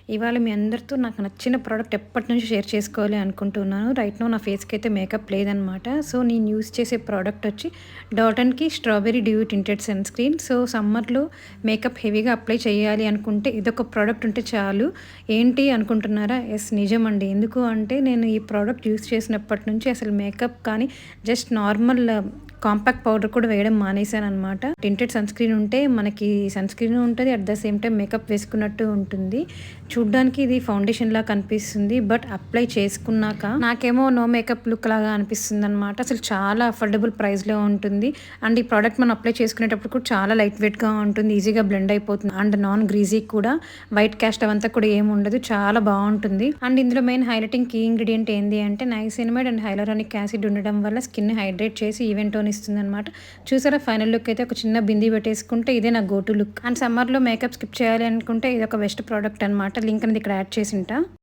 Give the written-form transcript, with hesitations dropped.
ఇవాళ మీ అందరితో నాకు నచ్చిన ప్రోడక్ట్ ఎప్పటి నుంచి షేర్ చేసుకోవాలి అనుకుంటున్నాను. రైట్ నౌ నా ఫేస్‌కి అయితే మేకప్ లేదనమాట. సో, నేను యూజ్ చేసే ప్రోడక్ట్ వచ్చి డాటన్‌కి strawberry dew tinted sunscreen. So, సమ్మర్‌లో మేకప్ హెవీగా అప్లై చేయాలి అనుకుంటే ఇదొక ప్రోడక్ట్ ఉంటే చాలు. ఏంటి అనుకుంటున్నారా? యెస్, నిజమండి. ఎందుకు అంటే నేను ఈ ప్రోడక్ట్ యూజ్ చేసినప్పటి నుంచి అసలు మేకప్ కానీ జస్ట్ నార్మల్ కాంపాక్ట్ పౌడర్ కూడా వేయడం మానేశాననమాట. టింటెడ్ సన్ స్క్రీన్ ఉంటే మనకి సన్ స్క్రీన్ ఉంటది. At the same time makeup వేసుకున్నట్టు ఉంటుంది. చూడ్డానికి ఇది ఫౌండేషన్‌లా కనిపిస్తుంది. బట్ అప్లై చేసుకున్నాక నాకేమో నో మేకప్ లుక్ లాగా అనిపిస్తుందనమాట. అసలు చాలా అఫోర్డబుల్ ప్రైస్‌లో ఉంటుంది. అండ్ ఈ ప్రోడక్ట్ మనం అప్లై చేసుకునేటప్పుడు కూడా చాలా లైట్ వెయిట్‌గా ఉంటుంది. ఈజీగా బ్లెండ్ అయిపోతుంది. అండ్ నాన్ గ్రీజీ కూడా వైట్ కాస్ట్ అవంతా కూడా ఏమి ఉండదు. చాలా బావుంటుంది. అండ్ ఇందులో మెయిన్ హైలైటింగ్ కీ ఇంగ్రీడియంట్ ఏంది అంటే నైసినమైడ్ అండ్ హైలరానిక్ యాసిడ్ ఉండడం వల్ల స్కిన్ హైడ్రేట్ చేసి ఈవెన్ టోన్ ఇస్తుందనమాట. చూసారా ఫైనల్ లుక్ అయితే ఒక చిన్న బిందీ పెట్టేసుకుంటే ఇదే నా గో టు లుక్. అండ్ సమ్మర్‌లో మేకప్ స్కిప్ చేయాలి అనుకుంటే ఇదొక బెస్ట్ ప్రోడక్ట్ అనమాట. లింక్ అనేది ఇక్కడ యాడ్ చేసింటా.